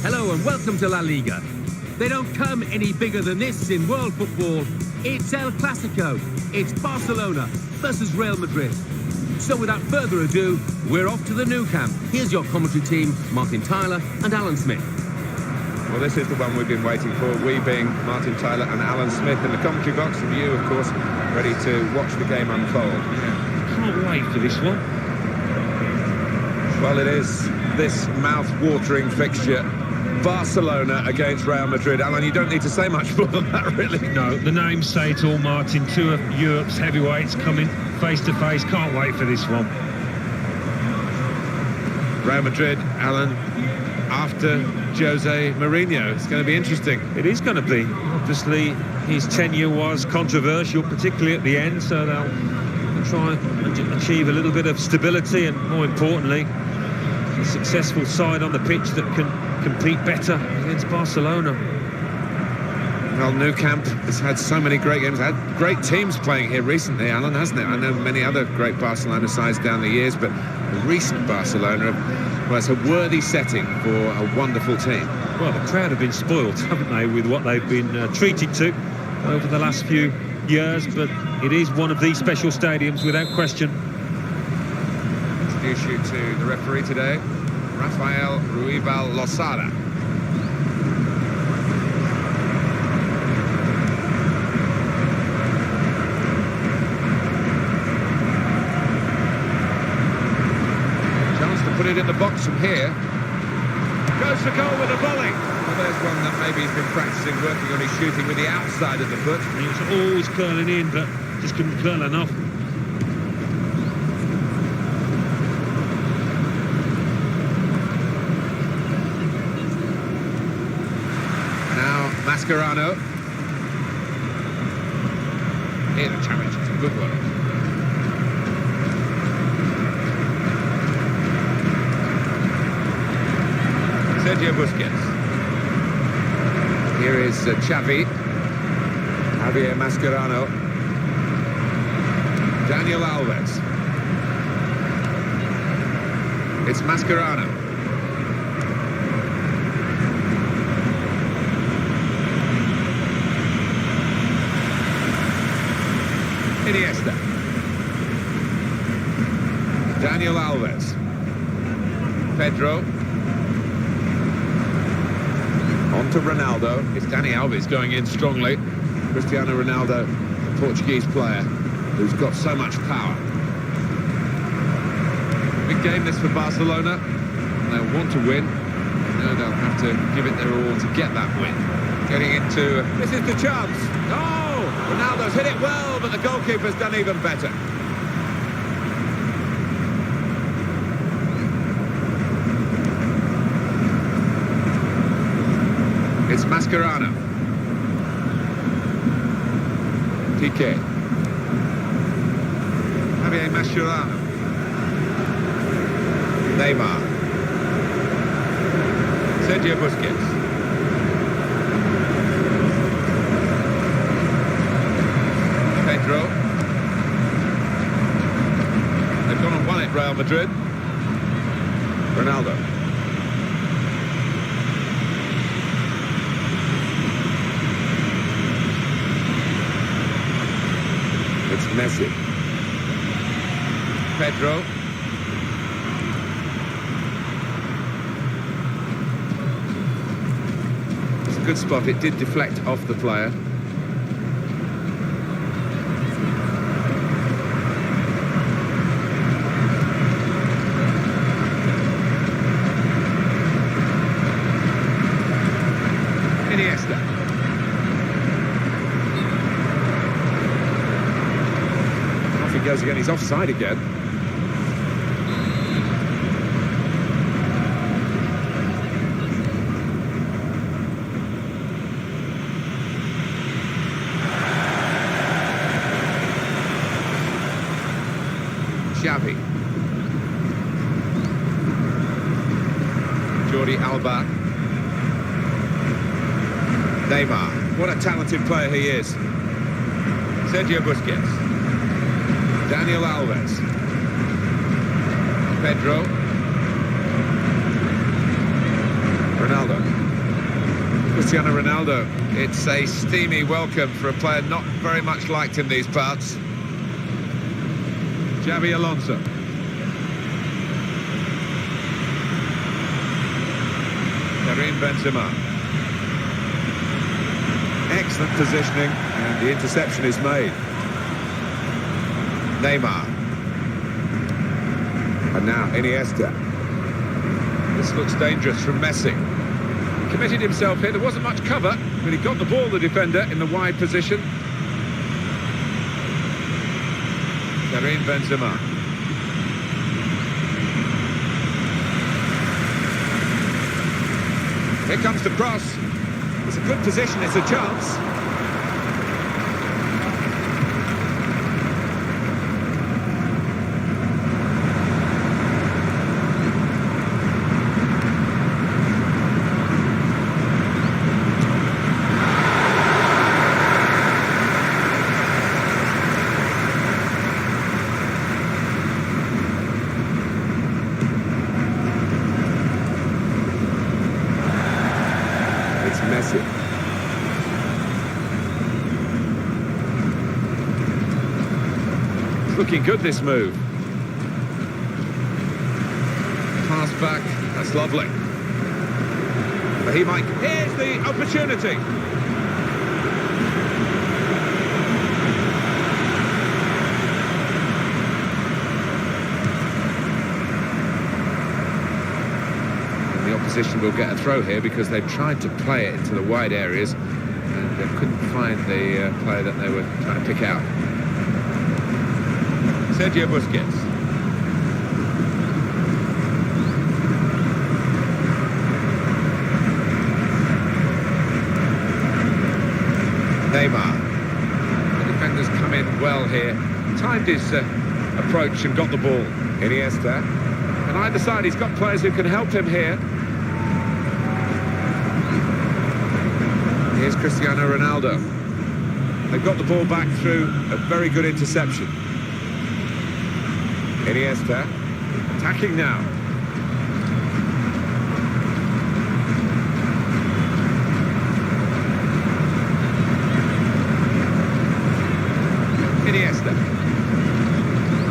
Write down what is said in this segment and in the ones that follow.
Hello and welcome to La Liga. They don't come any bigger than this in world football. It's El Clasico. It's Barcelona versus Real Madrid. So without further ado, we're off to the Nou Camp. Here's your commentary team, Martin Tyler and Alan Smith. Well, this is the one we've been waiting for, we being Martin Tyler and Alan Smith in the commentary box, and you, of course, ready to watch the game unfold. Yeah, can't wait for this one. Well, it is this mouth-watering fixture. Barcelona against Real Madrid. Alan, you don't need to say much more than that, really. No, the names say it all, Martin. Two of Europe's heavyweights coming face-to-face. Can't wait for this one. Real Madrid, Alan, after Jose Mourinho. It's going to be interesting. It is going to be. Obviously, his tenure was controversial, particularly at the end, so they'll try and achieve a little bit of stability and, more importantly, a successful side on the pitch that can compete better against Barcelona. Well, Nou Camp has had so many great games, had great teams playing here recently, Alan, hasn't it? I know many other great Barcelona sides down the years, but the recent Barcelona, well, it's a worthy setting for a wonderful team. Well, the crowd have been spoiled, haven't they, with what they've been treated to over the last few years, but it is one of these special stadiums without question. Introduce you to the referee today, Rafael Ruibal Losada. Chance to put it in the box from here. Goes for goal with a volley. Well, there's one that maybe he's been practicing working on his shooting with the outside of the foot. He was always curling in, but just couldn't curl enough. Mascherano. Here the challenge, it's a good one. Sergio Busquets. Here is Xavi. Javier Mascherano. Daniel Alves. It's Mascherano. Iniesta. Daniel Alves. Pedro. On to Ronaldo. It's Dani Alves going in strongly. Cristiano Ronaldo, the Portuguese player, who's got so much power. Big game this for Barcelona. They'll want to win. No, they'll have to give it their all to get that win. Getting into... This is the chance. Oh! Ronaldo's hit it well, but the goalkeeper's done even better. It's Mascherano. Piqué. Javier Mascherano. Neymar. Sergio Busquets. Pedro. They've gone and won it, Real Madrid. Ronaldo. It's Messi. Pedro. It's a good spot. It did deflect off the player. Iniesta. Off he goes again, he's offside again. Xavi. Jordi Alba. Neymar. What a talented player he is. Sergio Busquets. Daniel Alves. Pedro. Ronaldo. Cristiano Ronaldo. It's a steamy welcome for a player not very much liked in these parts. Xabi Alonso. Karim Benzema. Excellent positioning, and the interception is made. Neymar. And now Iniesta. This looks dangerous from Messi. He committed himself here. There wasn't much cover, but he got the ball, the defender, in the wide position. Karim Benzema. Here comes the cross. It's a good position, it's a chance. Messi. It's looking good, this move. Pass back, that's lovely. But he might... Here's the opportunity. Opposition will get a throw here because they tried to play it into the wide areas and they couldn't find the player that they were trying to pick out. Sergio Busquets. Neymar. The defenders come in well here, timed his approach and got the ball. Iniesta. On either side he's got players who can help him here. Here's Cristiano Ronaldo. They've got the ball back through a very good interception. Iniesta, attacking now. Iniesta.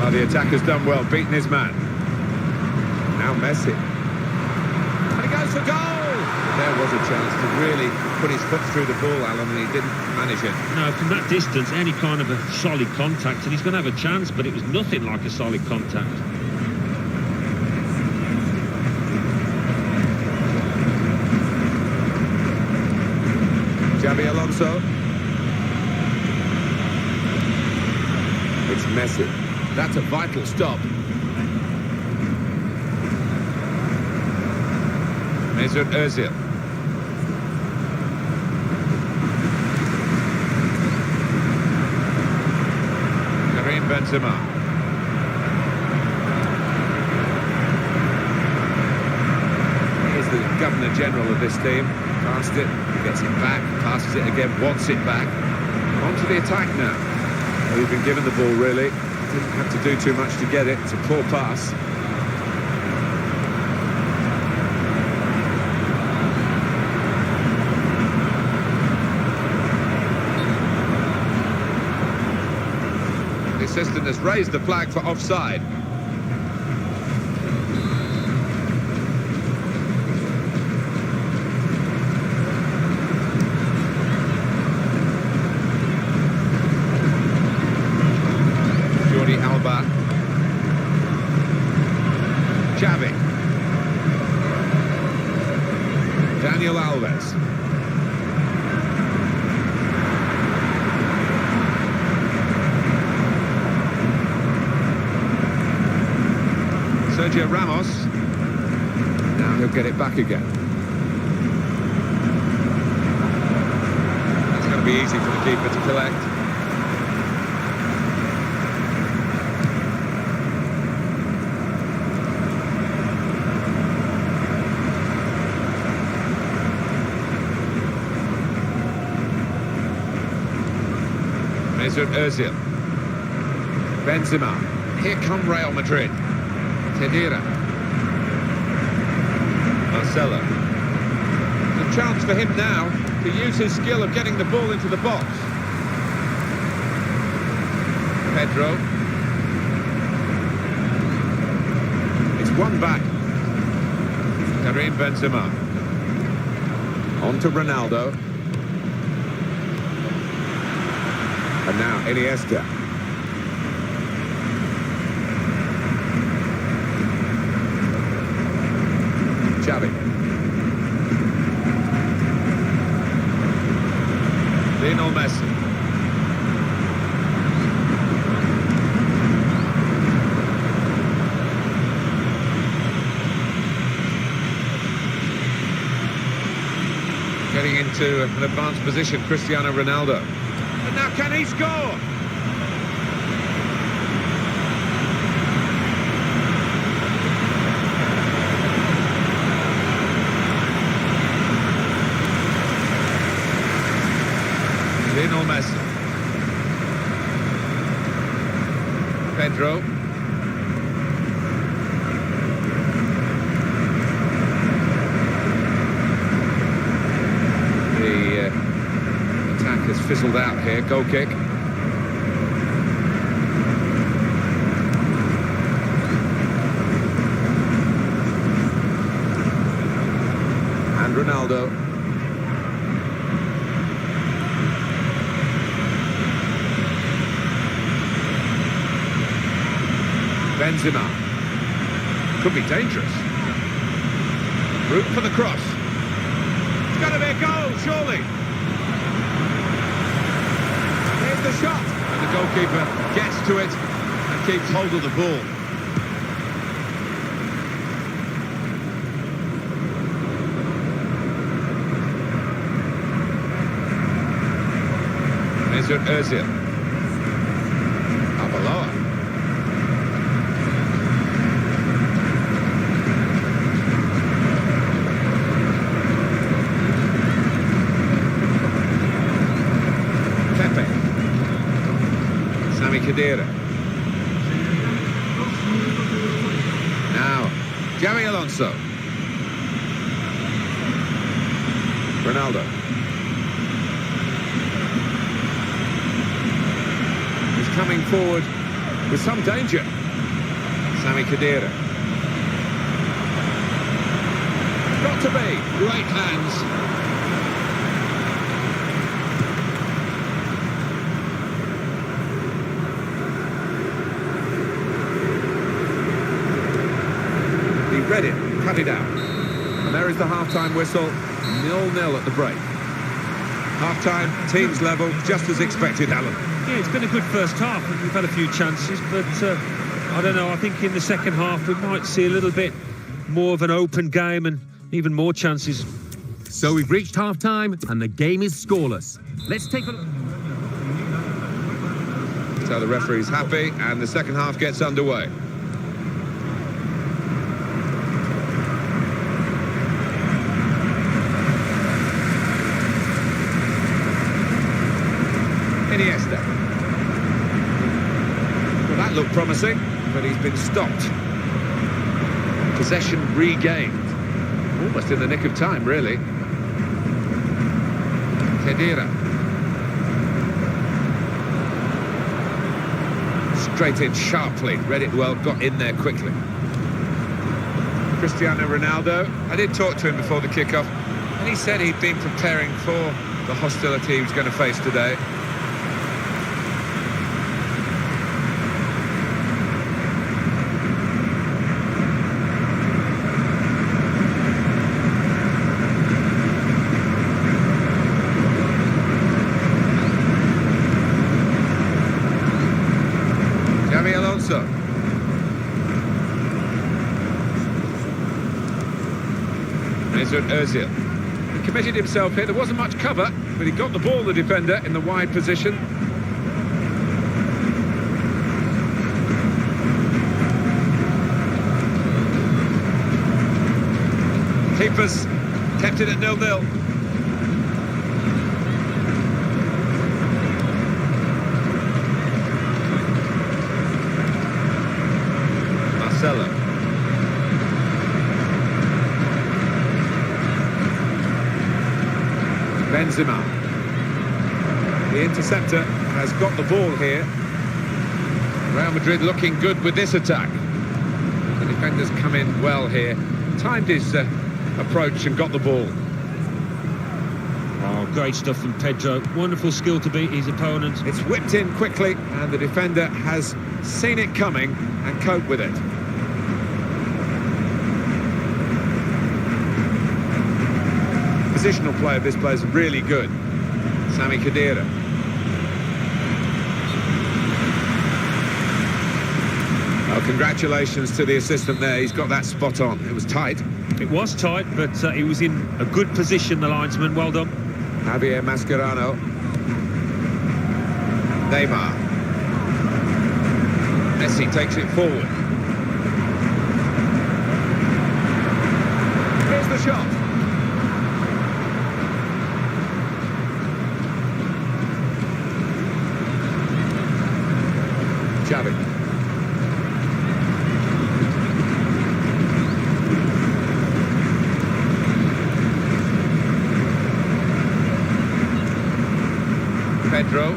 Oh, the attacker's done well, beaten his man. Now Messi. And he goes for goal! There was a chance to really put his foot through the ball, Alan, and he didn't manage it. No, from that distance, any kind of a solid contact, and he's going to have a chance, but it was nothing like a solid contact. Xabi Alonso. It's Messi. That's a vital stop. Mesut Özil. Karim Benzema. Here's the Governor General of this team. Passed it, gets it back, passes it again, wants it back. On to the attack now. Well, he's been given the ball, really. Didn't have to do too much to get it. It's a poor pass. The assistant has raised the flag for offside. Jordi Alba. Xavi. Daniel Alves. Sergio Ramos. Now he'll get it back again. It's going to be easy for the keeper to collect. Mesut Özil. Benzema. Here come Real Madrid. Tedira. Marcelo. Good chance for him now to use his skill of getting the ball into the box. Pedro. It's one back. Karim Benzema. On to Ronaldo. And now Iniesta. Xavi. Lionel Messi. Getting into an advanced position, Cristiano Ronaldo. And now can he score? Lionel Messi. Pedro. The attack has fizzled out here. Goal kick. And Ronaldo. Benzema. Could be dangerous. Route for the cross. It's got to be a goal, surely. Here's the shot. And the goalkeeper gets to it and keeps hold of the ball. Mesut Özil. Abaloa. Khedira. Now, Xavi Alonso. Ronaldo. He's coming forward with some danger. Sami Khedira. Got to be. Great hands. Read it, cut it out. And there is the half-time whistle, 0-0 at the break. Half-time, teams level, just as expected, Alan. Yeah, it's been a good first half. We've had a few chances, but I don't know, I think in the second half we might see a little bit more of an open game and even more chances. So we've reached half-time and the game is scoreless. Let's take a look. So the referee's happy and the second half gets underway. Iniesta. Well, that looked promising, but he's been stopped. Possession regained. Almost in the nick of time, really. Khedira. Straight in sharply, read it well, got in there quickly. Cristiano Ronaldo. I did talk to him before the kickoff, and he said he'd been preparing for the hostility he was going to face today. Xavi Alonso. Mesut Özil. He committed himself here. There wasn't much cover, but he got the ball, the defender, in the wide position. Keepers kept it at 0-0. Marcelo. Benzema. The interceptor has got the ball here. Real Madrid looking good with this attack. The defenders come in well here. Timed his approach and got the ball. Oh, great stuff from Pedro. Wonderful skill to beat his opponent. It's whipped in quickly, and the defender has seen it coming and coped with it. Positional play of this player is really good. Sami Khedira. Well, congratulations to the assistant there. He's got that spot on. It was tight. It was tight, but he was in a good position, the linesman. Well done. Javier Mascherano. Neymar. Messi takes it forward. Here's the shot. Xavi. Pedro.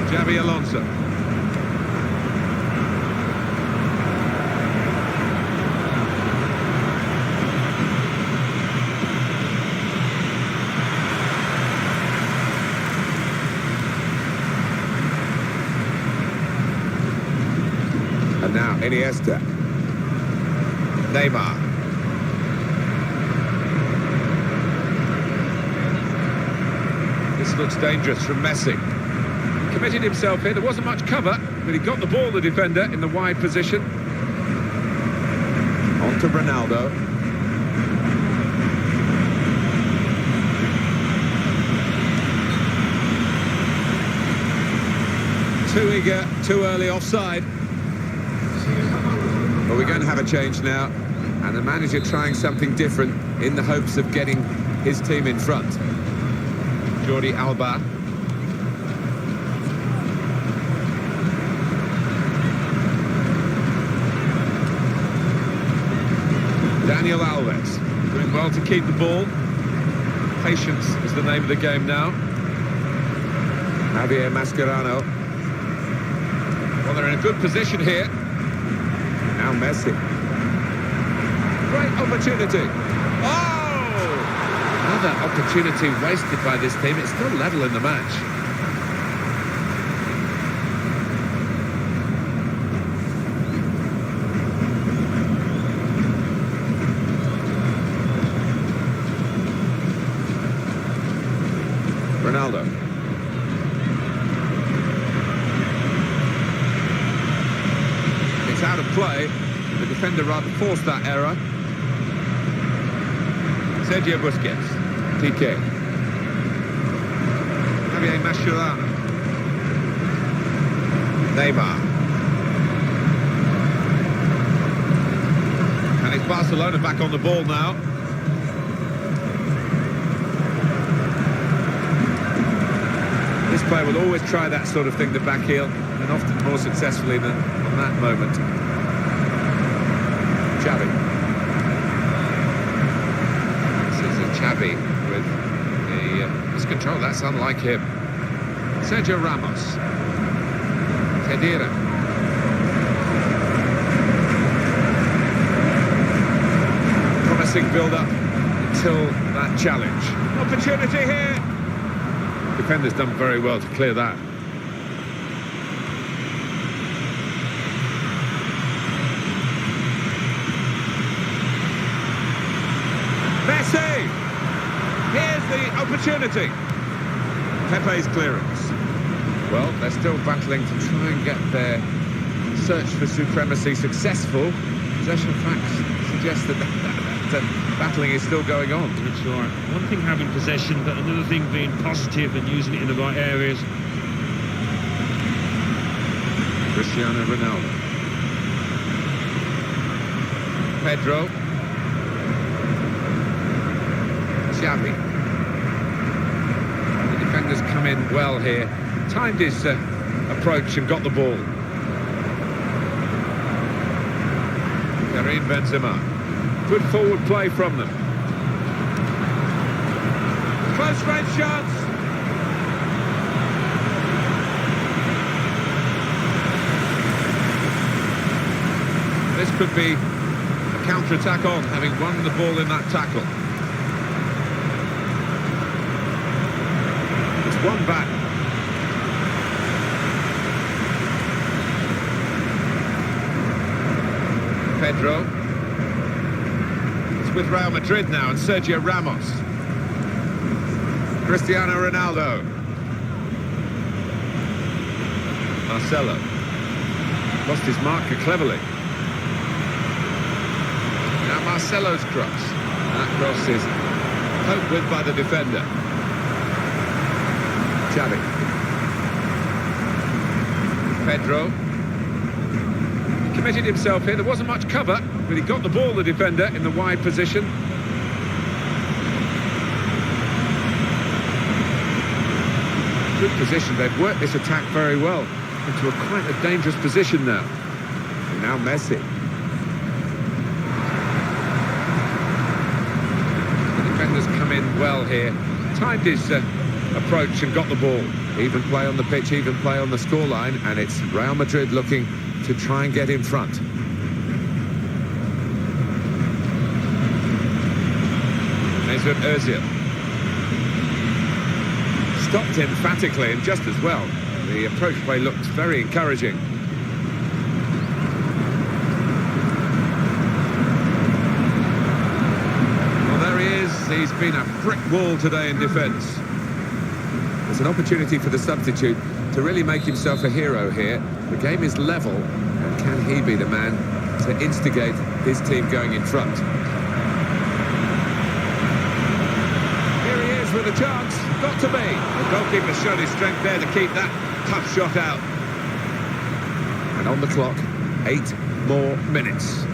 Xavi Alonso. And now Iniesta. Neymar. This looks dangerous from Messi. He committed himself here. There wasn't much cover, but he got the ball, the defender, in the wide position. On to Ronaldo. Too eager, too early offside. But we're going to have a change now, and the manager trying something different in the hopes of getting his team in front. Jordi Alba. Daniel Alves doing well to keep the ball. Patience is the name of the game now. Javier Mascherano. Well, they're in a good position here. Now Messi. Great opportunity. Oh! Another opportunity wasted by this team. It's still level in the match. Ronaldo. It's out of play. The defender rather forced that error. Sergio Busquets. PK. Javier Mascherano. Neymar. And it's Barcelona back on the ball now. This player will always try that sort of thing, the back heel, and often more successfully than on that moment. Xavi. This is a Xavi with the miscontrol. That's unlike him. Sergio Ramos. Khedira. Promising build-up until that challenge. Opportunity here. Defender's done very well to clear that. Messi! Here's the opportunity. Pepe's clearance. Well, they're still battling to try and get their search for supremacy successful. Possession facts suggest that battling is still going on. That's right. One thing having possession, but another thing being positive and using it in the right areas. Cristiano Ronaldo. Pedro. Xavi. The defenders come in well here. Timed his approach and got the ball. Karim Benzema. Good forward play from them. Close range shots. This could be a counter-attack on, having won the ball in that tackle. It's one back. Pedro. It's with Real Madrid now, and Sergio Ramos. Cristiano Ronaldo. Marcelo. Lost his marker cleverly. Now Marcelo's cross. And that cross is coped with by the defender. Xavi. Pedro. He committed himself here. There wasn't much cover, but he got the ball, the defender, in the wide position. Good position. They've worked this attack very well into quite a dangerous position now. And now Messi. The defenders come in well here. Timed his approach and got the ball. Even play on the pitch, even play on the scoreline, and it's Real Madrid looking to try and get in front. Mesut Ozil. Stopped emphatically and just as well. The approach play looks very encouraging. Well, there he is. He's been a brick wall today in defence. It's an opportunity for the substitute to really make himself a hero here. The game is level, and can he be the man to instigate his team going in front? Here he is with a chance. Got to be. The goalkeeper showed his strength there to keep that tough shot out. And on the clock, 8 more minutes.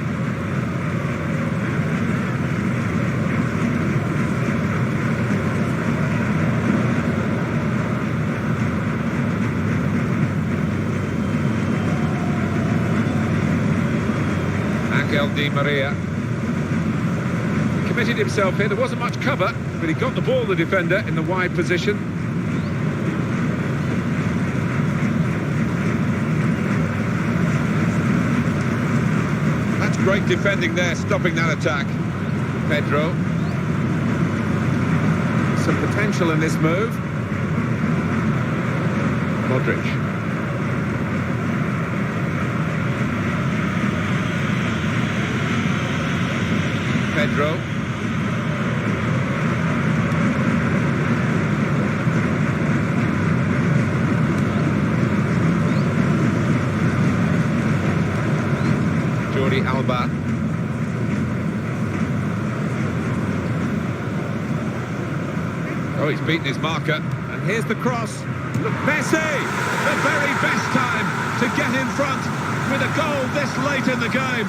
Di Maria committed himself here. There wasn't much cover, but he got the ball, the defender, in the wide position. That's great defending there, stopping that attack. Pedro. Some potential in this move. Modric. Pedro. Jordi Alba. Oh, he's beaten his marker. And here's the cross. Look, Messi! The very best time to get in front with a goal this late in the game.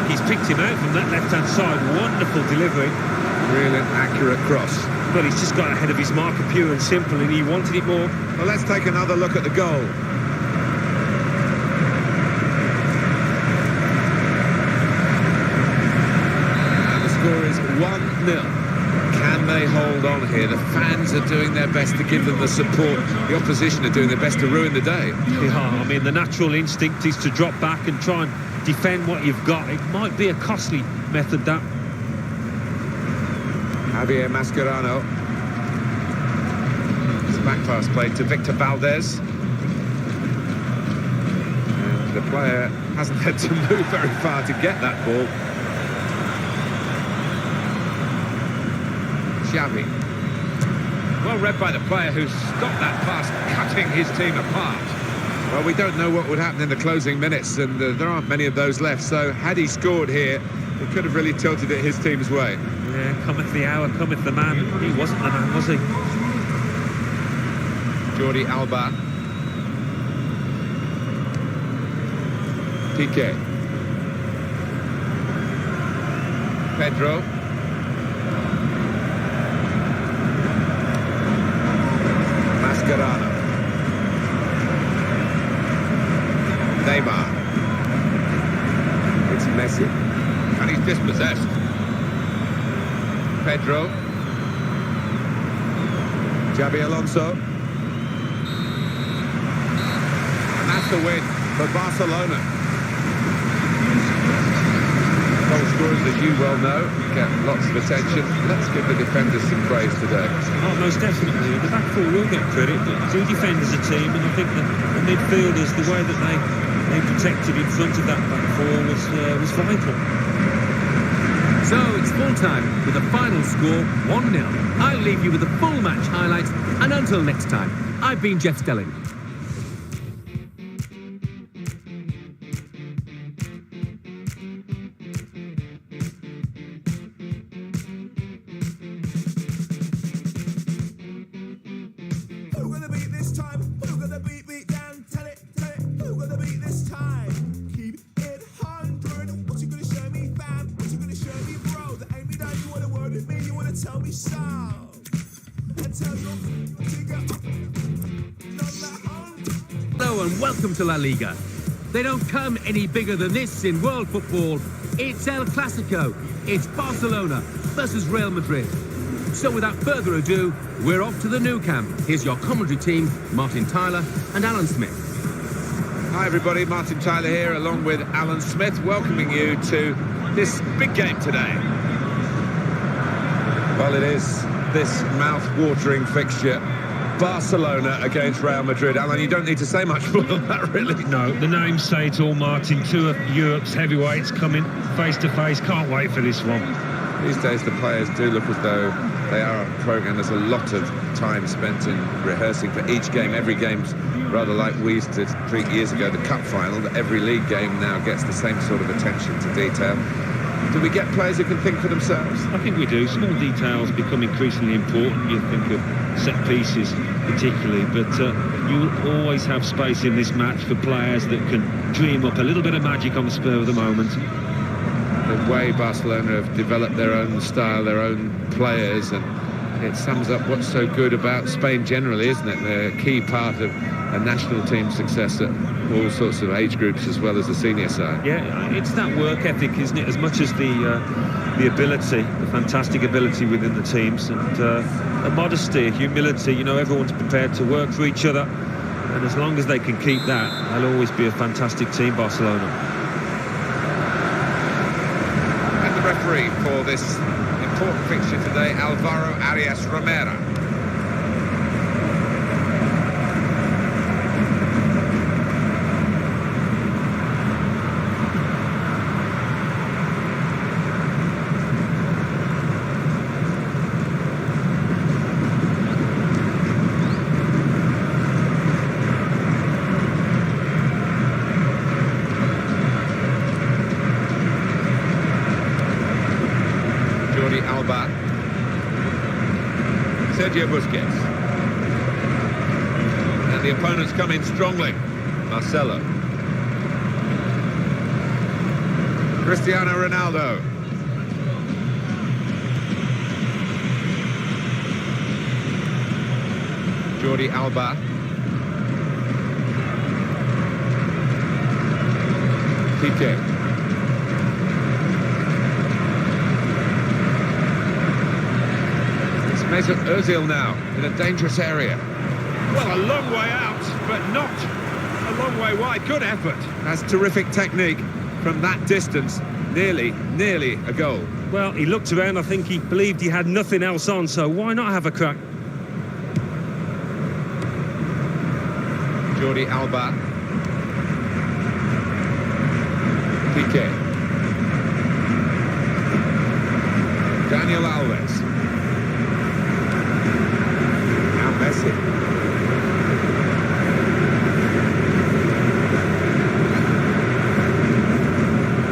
He's picked him out from that left-hand side. Wonderful delivery. Brilliant, accurate cross. Well, he's just got ahead of his marker, pure and simple, and he wanted it more. Well, let's take another look at the goal. And the score is 1-0. Can they hold on here? The fans are doing their best to give them the support. The opposition are doing their best to ruin the day. Yeah, I mean, the natural instinct is to drop back and try and defend what you've got. It might be a costly method, that. Javier Mascherano. It's a back pass played to Victor Valdez. And the player hasn't had to move very far to get that ball. Xavi. Well read by the player who stopped that pass, cutting his team apart. Well, we don't know what would happen in the closing minutes, and there aren't many of those left, so had he scored here, he could have really tilted it his team's way. Yeah, cometh the hour, cometh the man. He wasn't the man, was he? Jordi Alba. Piqué. Pedro. Pedro. Xabi Alonso. And that's the win for Barcelona. Goal scorers, as you well know, get lots of attention. Let's give the defenders some praise today. Oh, most definitely. The back four will get credit, but two defenders a team, and I think the midfielders, the way that they protected in front of that back four was vital. So it's full time with a final score 1-0. I'll leave you with the full match highlights, and until next time, I've been Jeff Stelling. Who gonna beat this time? Who gonna beat me down? Tell it. Who gonna beat this time? Keep it 100. What you gonna show me, fam? What you gonna show me, bro? That ain't me down. You wanna word with me? You wanna tell me so? And tell your figure up. Hello and welcome to La Liga. They don't come any bigger than this in world football. It's El Clasico. It's Barcelona versus Real Madrid. So without further ado, we're off to the Nou Camp. Here's your commentary team, Martin Tyler and Alan Smith. Hi everybody, Martin Tyler here along with Alan Smith, welcoming you to this big game today. Well, it is this mouth-watering fixture, Barcelona against Real Madrid. Alan, you don't need to say much more than that, really. No, the names say it all, Martin. Two of Europe's heavyweights coming face to face. Can't wait for this one. These days the players do look as though they are on programme. There's a lot of time spent in rehearsing for each game. Every game's rather like we used to treat years ago the cup final, that every league game now gets the same sort of attention to detail. Do we get players who can think for themselves? I think we do. Small details become increasingly important. You think of set pieces particularly, but you always have space in this match for players that can dream up a little bit of magic on the spur of the moment. The way Barcelona have developed their own style, their own players, and it sums up what's so good about Spain generally, isn't it? They're a key part of a national team success at all sorts of age groups as well as the senior side. Yeah, it's that work ethic, isn't it, as much as the ability, the fantastic ability within the teams, and a modesty, a humility. You know, everyone's prepared to work for each other, and as long as they can keep that, they'll always be a fantastic team, Barcelona. Referee for this important fixture today, Alvaro Arias Romero. Alba, Sergio Busquets, and the opponents come in strongly. Marcelo, Cristiano Ronaldo, Jordi Alba, Piqué. Mesut Ozil now in a dangerous area. Well, a long way out, but not a long way wide. Good effort. That's terrific technique from that distance. Nearly a goal. Well, he looked around. I think he believed he had nothing else on, so why not have a crack? Jordi Alba. Piqué. Daniel Alves. Messi.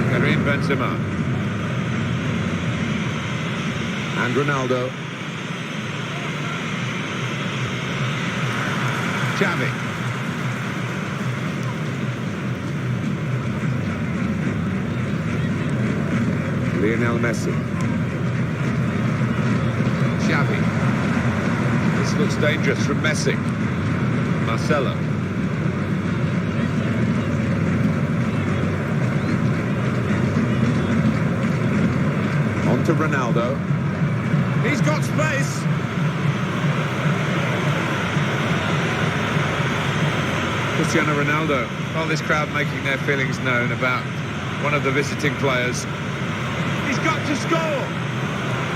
Karim Benzema. And Ronaldo. Xavi. Lionel Messi. Xavi. This looks dangerous from Messi. Marcelo. On to Ronaldo. He's got space. Cristiano Ronaldo. Well, this crowd making their feelings known about one of the visiting players. He's got to score.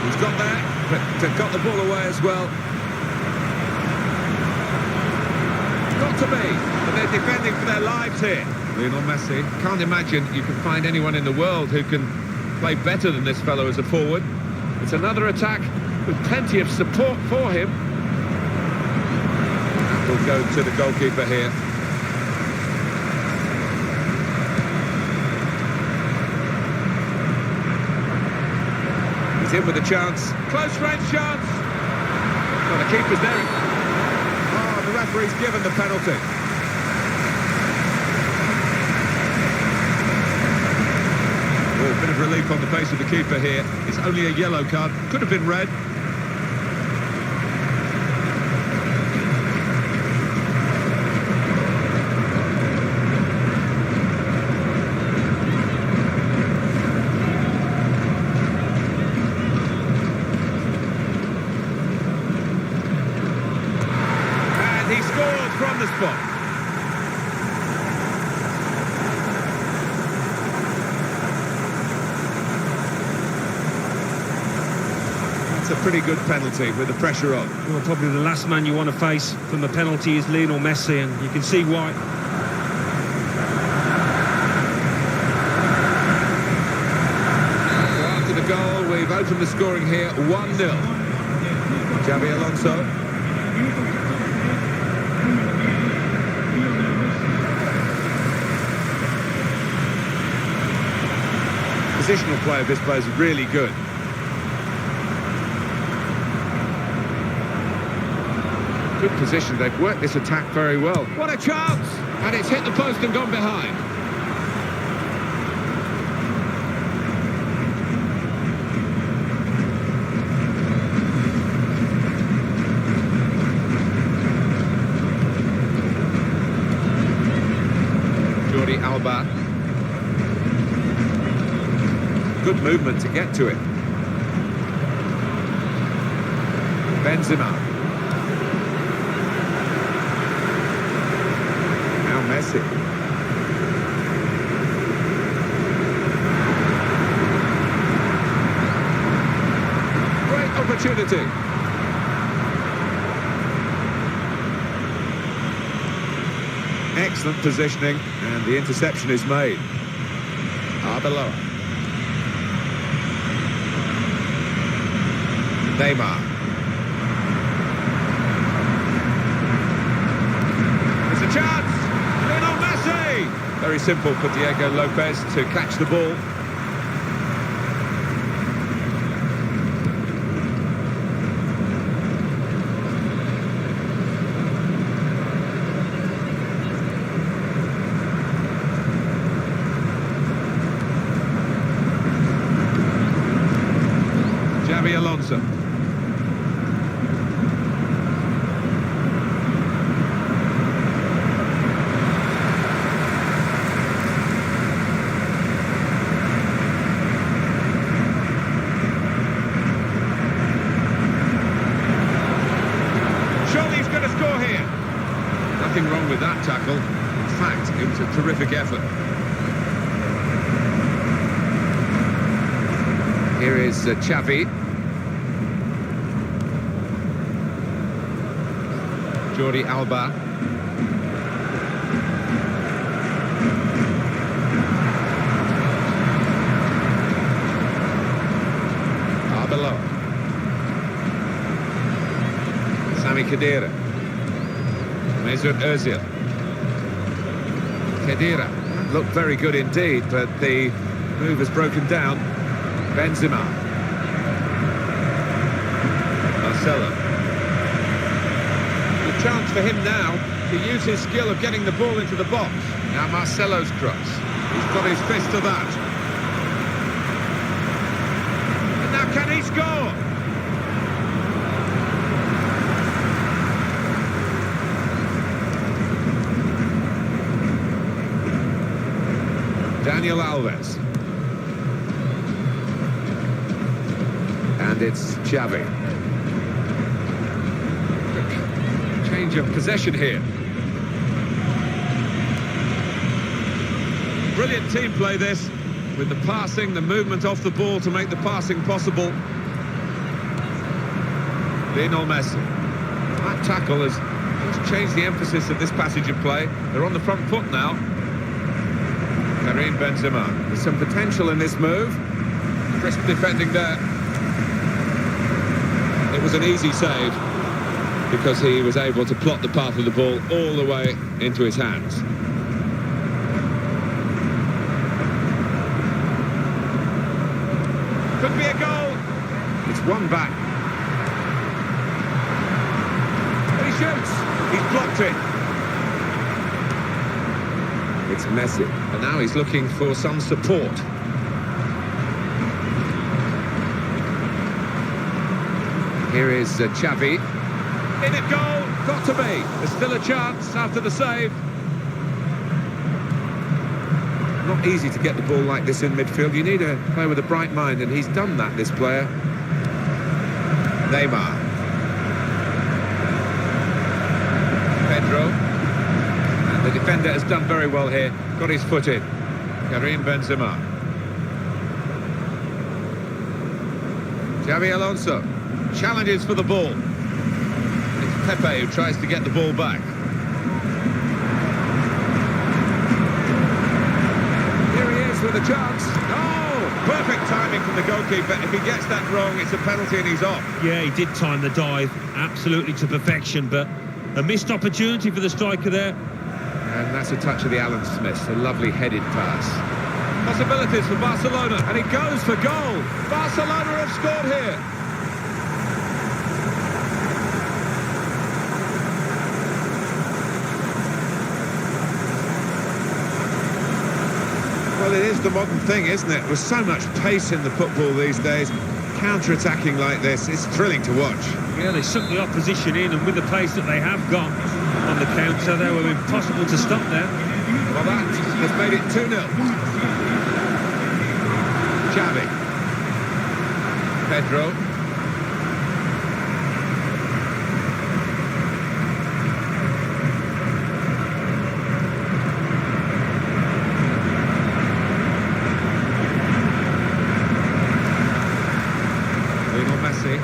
He's got there, but got the ball away as well. Got to be, but they're defending for their lives here. Lionel Messi. Can't imagine you can find anyone in the world who can play better than this fellow as a forward. It's another attack with plenty of support for him. And we'll go to the goalkeeper here. He's in with a chance. Close range chance. Well, the keeper's there. Oh, the referee's given the penalty. Oh, a bit of relief on the face of the keeper here. It's only a yellow card. Could have been red. He scored from the spot. That's a pretty good penalty with the pressure on. Well, probably the last man you want to face from a penalty is Lionel Messi, and you can see why. So after the goal, we've opened the scoring here 1-0. Xabi Alonso. Positional play of this player is really good. Good position. They've worked this attack very well. What a chance! And it's hit the post and gone behind. Jordi Alba. Good movement to get to it. Benzema. Now Messi. Great opportunity. Excellent positioning, and the interception is made. Arbeloa. Neymar. It's a chance! Lionel Messi! Very simple for Diego Lopez to catch the ball. Xabi Alonso. Surely he's going to score here. Nothing wrong with that tackle. In fact, it was a terrific effort. Here is Xavi. Jordi Alba. Arbeloa. Sami Khedira. Mesut Ozil. Khedira looked very good indeed, but the move has broken down. Benzema. Marcelo. The chance for him now to use his skill of getting the ball into the box. Now Marcelo's cross. He's got his fist to that. And now can he score? Daniel Alves. And it's Xavi. Change of possession here. Brilliant team play this, with the passing, the movement off the ball to make the passing possible. Lionel Messi. That tackle has just changed the emphasis of this passage of play. They're on the front foot now. Karim Benzema. There's some potential in this move. Crisp defending there. It was an easy save because he was able to plot the path of the ball all the way into his hands. Could be a goal. It's one back. And he shoots. He's blocked it. It's Messi. And now he's looking for some support. Here is Xavi. In it goal. Got to be. There's still a chance after the save. Not easy to get the ball like this in midfield. You need a player with a bright mind, and he's done that, this player. Neymar. Pedro. And the defender has done very well here. Got his foot in. Karim Benzema. Xabi Alonso. Challenges for the ball. It's Pepe who tries to get the ball back. With a chance. Oh, perfect timing from the goalkeeper. If he gets that wrong, it's a penalty and he's off. Yeah, he did time the dive absolutely to perfection, but a missed opportunity for the striker there. And that's a touch of the Alan Smith, a lovely headed pass. Possibilities for Barcelona, and he goes for goal. Barcelona have scored here. Well, it is the modern thing, isn't it? There's so much pace in the football these days. Counter-attacking like this, it's thrilling to watch. Yeah, they sunk the opposition in, and with the pace that they have got on the counter, they were impossible to stop there. Well, that has made it 2-0. Xavi. Pedro. Messi.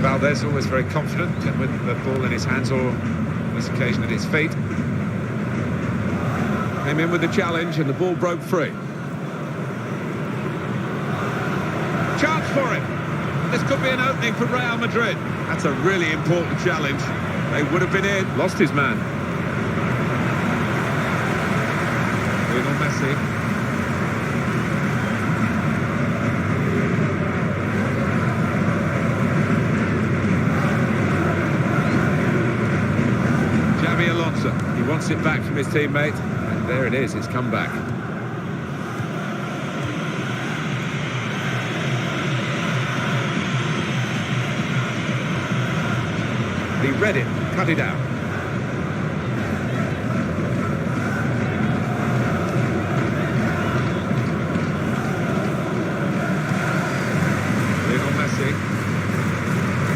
Valdez always very confident with the ball in his hands, or on this occasion at his feet. Came in with the challenge and the ball broke free. Chance for him. This could be an opening for Real Madrid. That's a really important challenge. They would have been in. Lost his man. Lionel Messi. Xabi Alonso. He wants it back from his teammate, and there it is. It's come back. He read it, cut it out. Lionel Messi.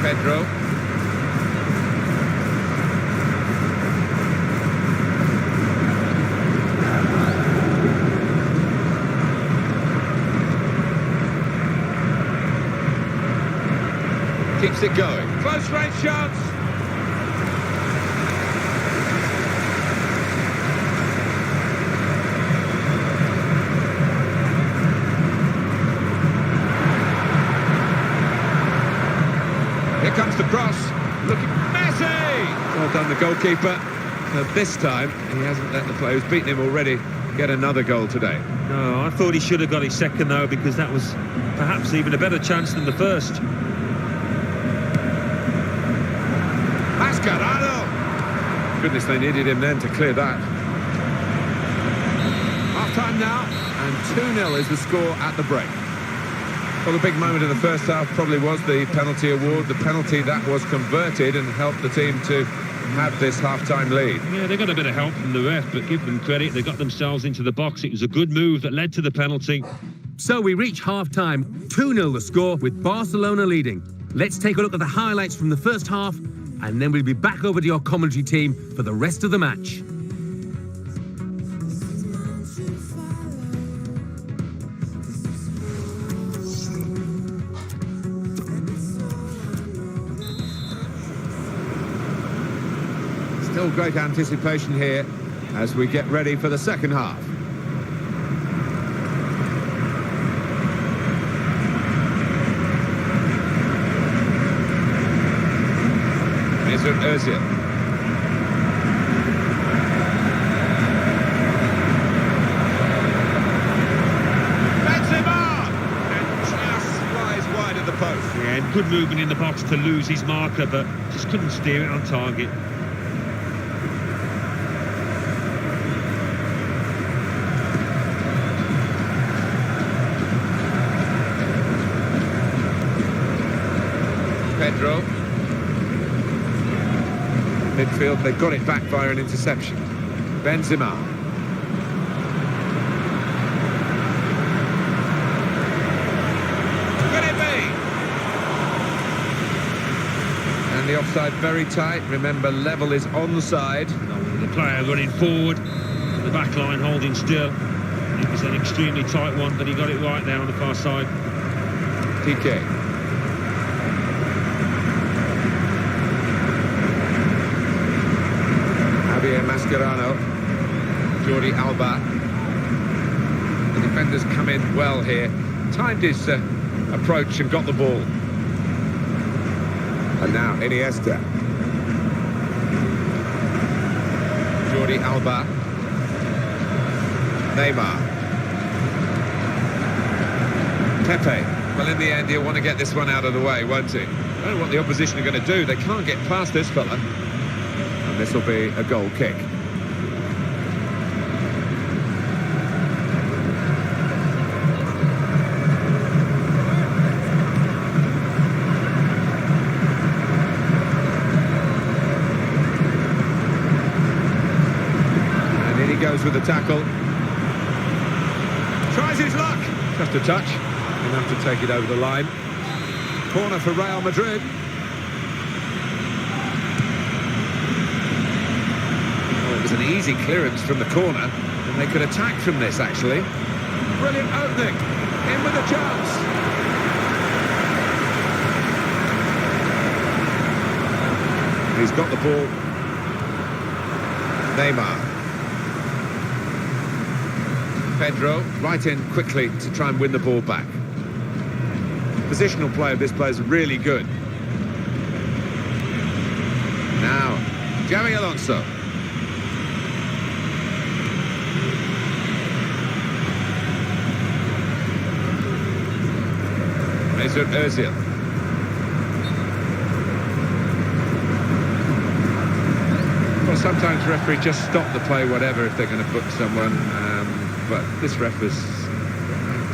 Pedro. Keeps it going. Close range chance. Here comes the cross. Look at Messi! Well done, the goalkeeper. This time, he hasn't let the player who's beaten him already get another goal today. No, I thought he should have got his second, though, because that was perhaps even a better chance than the first. Mascherano! Goodness, they needed him then to clear that. Half-time now, and 2-0 is the score at the break. Well, the big moment in the first half probably was the penalty award, the penalty that was converted and helped the team to have this half-time lead. Yeah, they got a bit of help from the ref, but give them credit, they got themselves into the box. It was a good move that led to the penalty. So we reach half-time, 2-0 the score, with Barcelona leading. Let's take a look at the highlights from the first half, and then we'll be back over to your commentary team for the rest of the match. Still great anticipation here as we get ready for the second half. Özil. Benzema! And just flies wide of the post. Yeah, and good movement in the box to lose his marker, but just couldn't steer it on target. Pedro. Midfield, they've got it back via an interception. Benzema. Could it be? And the offside very tight. Remember, level is onside. The player running forward, the back line holding still. It was an extremely tight one, but he got it right there on the far side. PK. Mascherano, Jordi Alba. The defenders come in well here, timed his approach and got the ball. And now Iniesta. Jordi Alba. Neymar. Pepe. Well, in the end, he'll want to get this one out of the way, won't he? I don't know what the opposition are going to do. They can't get past this fella. This will be a goal kick. And in he goes with the tackle. Tries his luck. Just a touch. Enough to take it over the line. Corner for Real Madrid. An easy clearance from the corner, and they could attack from this, actually. Brilliant opening. In with a chance. He's got the ball. Neymar. Pedro, right in quickly to try and win the ball back. Positional play of this player is really good. Now, Xabi Alonso. Özil. Well, sometimes referees just stop the play, whatever, if they're going to book someone. But this ref was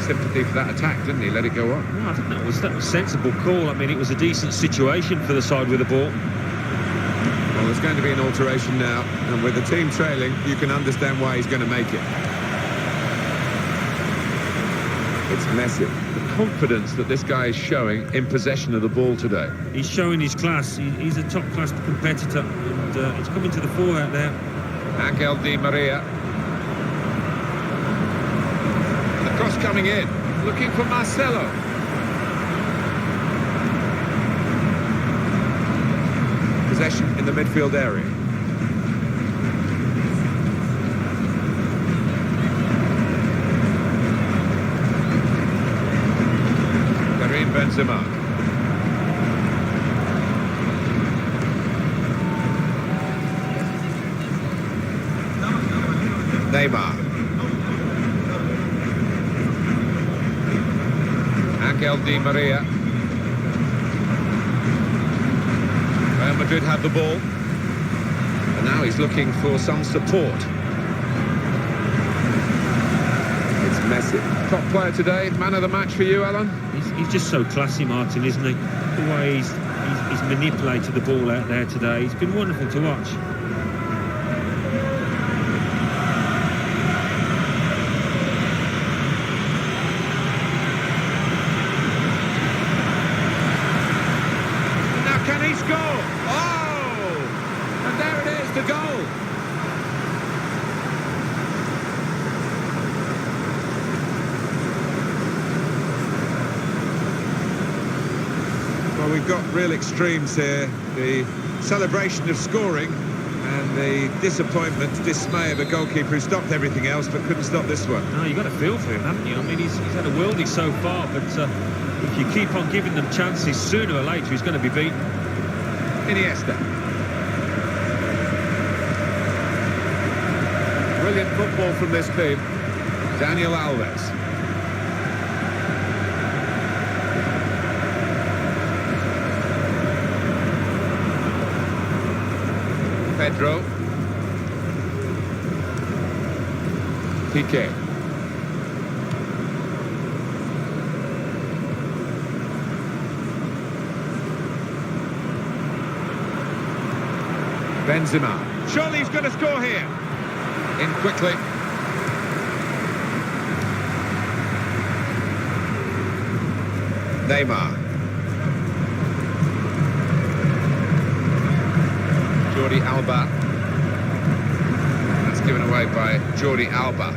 sympathy for that attack, didn't he? Let it go on. No, I think that was a sensible call. I mean, it was a decent situation for the side with the ball. Well, there's going to be an alteration now, and with the team trailing, you can understand why he's going to make it. It's Messi. The confidence that this guy is showing in possession of the ball today. He's showing his class. He's a top-class competitor, and he's coming to the fore out there. Angel Di Maria. And the cross coming in, looking for Marcelo. Possession in the midfield area. Benzema. Neymar. Angel Di Maria. Real Madrid have the ball. And now he's looking for some support. It's Messi. Top player today, man of the match for you, Alan? He's just so classy, Martin, isn't he? The way he's manipulated the ball out there today. It's been wonderful to watch. Now can he score? Oh! And there it is, the goal. Well, we've got real extremes here. The celebration of scoring and the disappointment, dismay of a goalkeeper who stopped everything else but couldn't stop this one. No, you've got to feel for him, haven't you? I mean, he's had a worldie so far, but if you keep on giving them chances, sooner or later he's going to be beaten. Iniesta. Brilliant football from this team. Daniel Alves. Pedro. Piqué. Benzema. Surely he's going to score here. In quickly. Neymar. Jordi Alba. That's given away by Jordi Alba.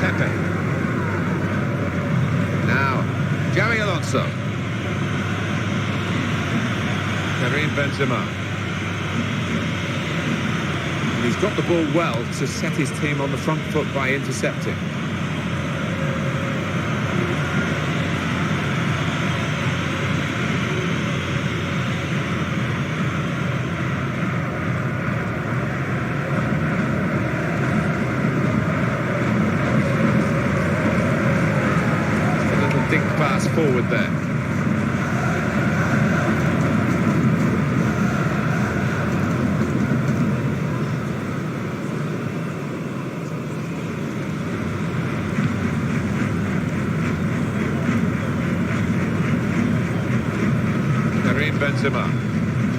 Pepe. Now, Xabi Alonso. Karim Benzema. And he's got the ball well to set his team on the front foot by intercepting. Dink pass forward there. Karim Benzema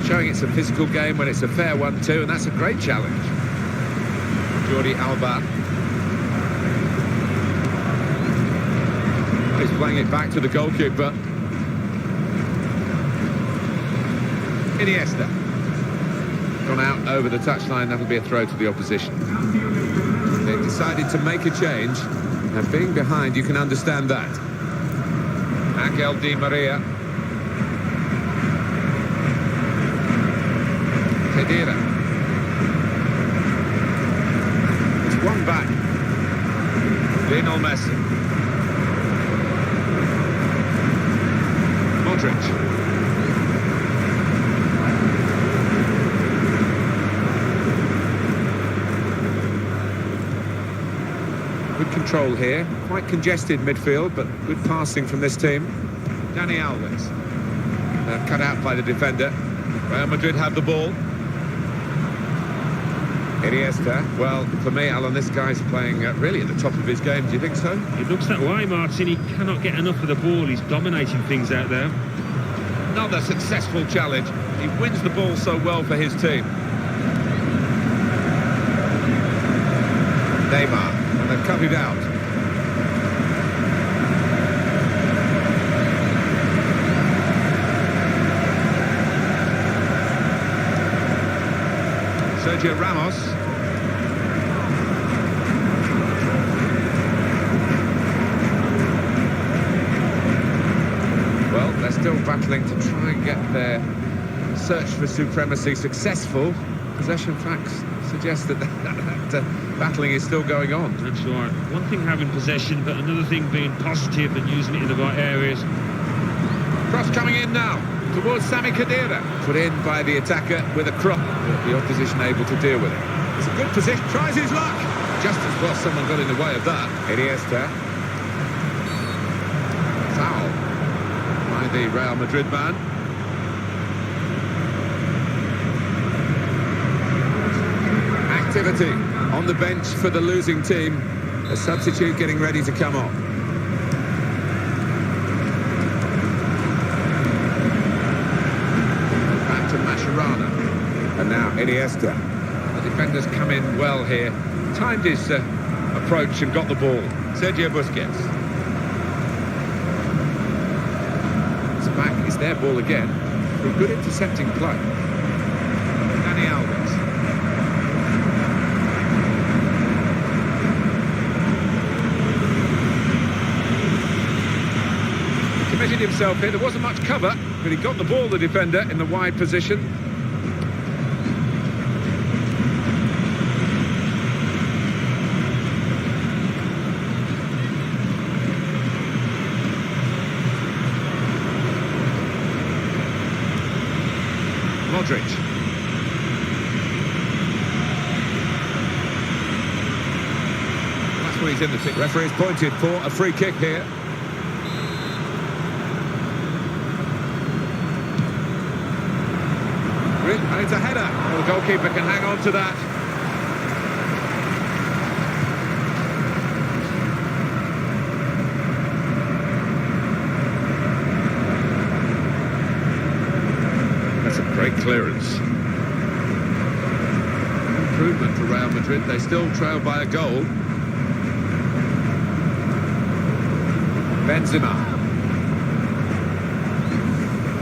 showing it's a physical game when it's a fair one too, and that's a great challenge. Jordi Alba. He's playing it back to the goalkeeper. Iniesta. Gone out over the touchline, that'll be a throw to the opposition. They decided to make a change, and being behind, you can understand that. Angel Di Maria. Khedira. It's one back. Lionel Messi. Modric. Good control here, quite congested midfield, but good passing from this team. Dani Alves. Cut out by the defender. Real Madrid have the ball. Iniesta. Well, for me, Alan, this guy's playing really at the top of his game. Do you think so? It looks that way, Martin. He cannot get enough of the ball. He's dominating things out there. Another successful challenge. He wins the ball so well for his team. Neymar. And they've cut it out. Sergio Ramos. Well, they're still battling to try and get their search for supremacy successful. Possession facts suggest that battling is still going on. That's right. One thing having possession, but another thing being positive and using it in the right areas. Cross coming in now towards Sami Khedira. Put in by the attacker with a cross. The opposition able to deal with it. It's a good position. Tries his luck. Just as well someone got in the way of that. Iniesta. Foul by the Real Madrid man. Activity on the bench for the losing team. A substitute getting ready to come on. Iniesta. The defenders come in well here. Timed his approach and got the ball. Sergio Busquets. It's back. It's their ball again. For a good intercepting play. Dani Alves. He committed himself here. There wasn't much cover, but he got the ball, the defender, in the wide position. Madrid. That's where he's in the tick. Referee's pointed for a free kick here. And it's a header. Well, the goalkeeper can hang on to that. Great clearance. Improvement for Real Madrid. They still trail by a goal. Benzema.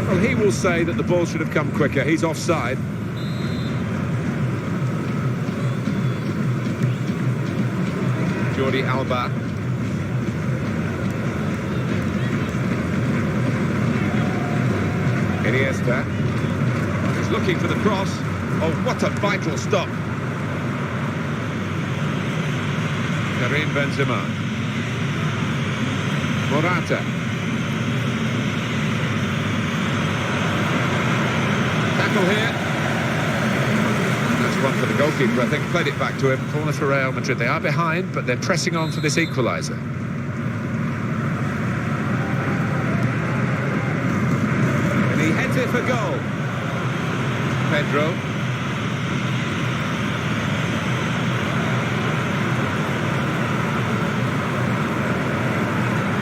Well, he will say that the ball should have come quicker. He's offside. Jordi Alba. Iniesta. Looking for the cross. Oh, what a vital stop. Karim Benzema. Morata. Tackle here. That's one for the goalkeeper, I think. Played it back to him. Corner for Real Madrid. They are behind, but they're pressing on for this equaliser. And he heads it for goal. Pedro.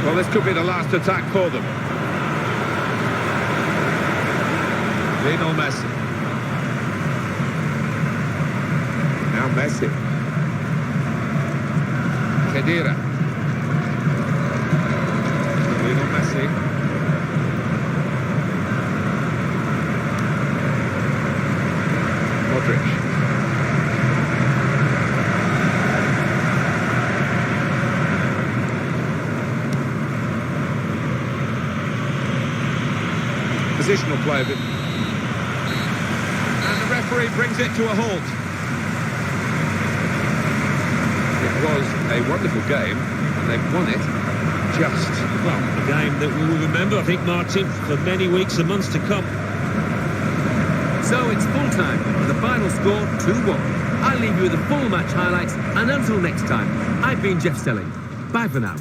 Well, this could be the last attack for them. Lionel Messi. Now Messi. Khedira. Lionel Messi. Positional play of it. And the referee brings it to a halt. It was a wonderful game, and they've won it just. Well, a game that we will remember, I think, Martin, for many weeks and months to come. So it's full time, and the final score 2-1. I'll leave you with the full match highlights, and until next time, I've been Jeff Selling. Bye for now.